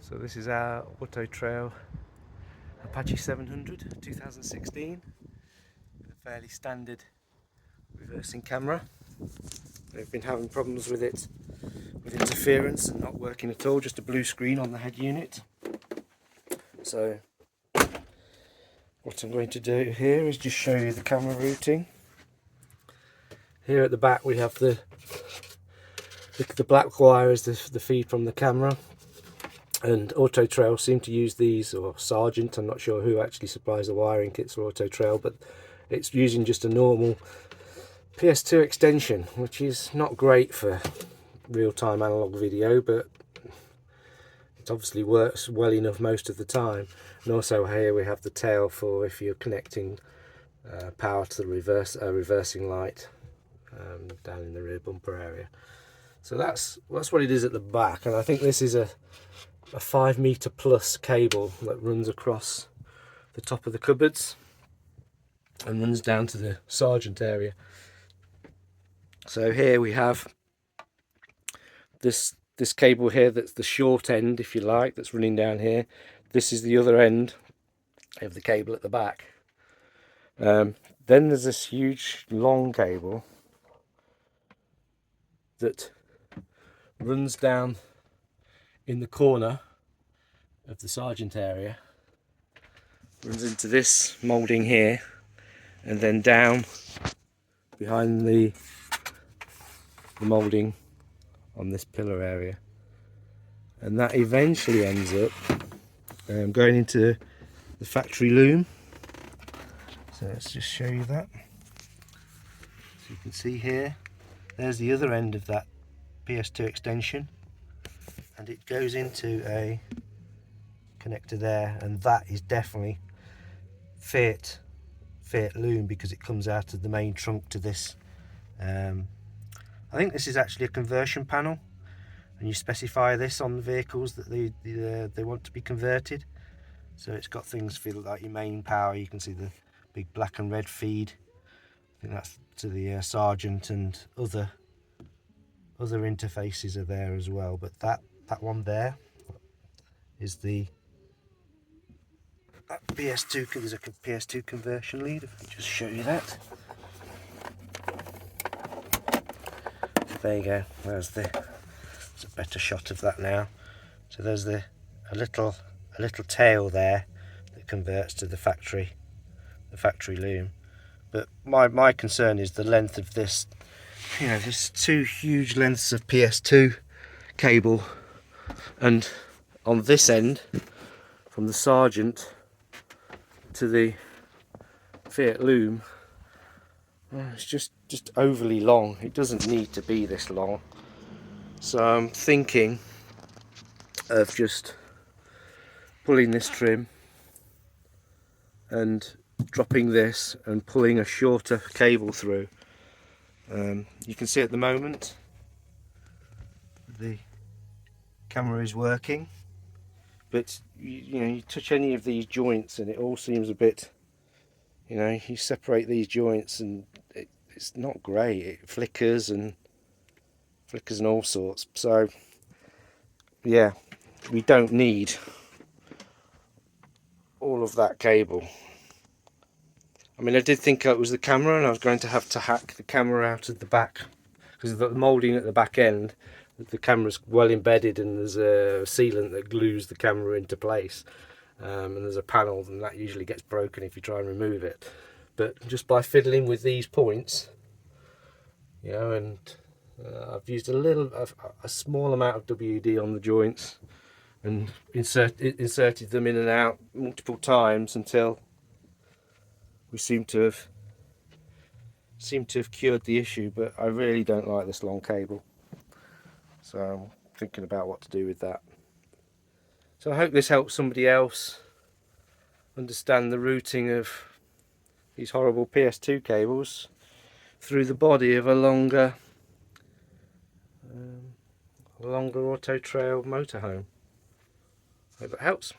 So this is our Autotrail Apache 700 2016, a fairly standard reversing camera. We've been having problems with it, with interference and not working at all, just a blue screen on the head unit. So what I'm going to do here is just show you the camera routing. Here at the back we have the black wire is the feed from the camera, and Autotrail seem to use these, or Sargent, I'm not sure who actually supplies the wiring kits for Autotrail, but it's using just a normal PS2 extension, which is not great for real-time analog video, but it obviously works well enough most of the time. And also here we have the tail for if you're connecting power to the reversing light down in the rear bumper area. So that's what it is at the back, and I think this is a 5 meter plus cable that runs across the top of the cupboards and runs down to the Sargent area. So here we have this cable here, that's the short end, if you like, that's running down here. This is the other end of the cable at the back. Then there's this huge long cable that runs down in the corner of the Sargent area, runs into this moulding here, and then down behind the moulding on this pillar area, and that eventually ends up going into the factory loom. So let's just show you that. So you can see here, there's the other end of that PS2 extension, and it goes into a connector there, and that is definitely Fiat loom, because it comes out of the main trunk to this. I think this is actually a conversion panel, and you specify this on the vehicles that they want to be converted. So it's got things for like your main power. You can see the big black and red feed. I think that's to the Sargent, and other interfaces are there as well. But that one there is the PS2. There's a PS2 conversion lead. If I just show you that. There you go. There's a better shot of that now. So there's a little tail there that converts to the factory loom. But my concern is the length of this. You know, there's two huge lengths of PS2 cable, and on this end, from the Sargent to the Fiat loom, it's just overly long. It doesn't need to be this long. So I'm thinking of just pulling this trim and dropping this and pulling a shorter cable through. You can see at the moment the camera is working, but you touch any of these joints and it all seems a bit, you separate these joints and it's not great. It flickers and all sorts. So yeah, we don't need all of that cable. I mean, I did think it was the camera, and I was going to have to hack the camera out of the back, because the moulding at the back end, the camera's well embedded, and there's a sealant that glues the camera into place, and there's a panel, and that usually gets broken if you try and remove it. But just by fiddling with these points, and I've used a small amount of WD on the joints and inserted them in and out multiple times until we seem to have cured the issue. But I really don't like this long cable, so I'm thinking about what to do with that. So I hope this helps somebody else understand the routing of these horrible PS2 cables through the body of a longer Autotrail motorhome. Hope it helps.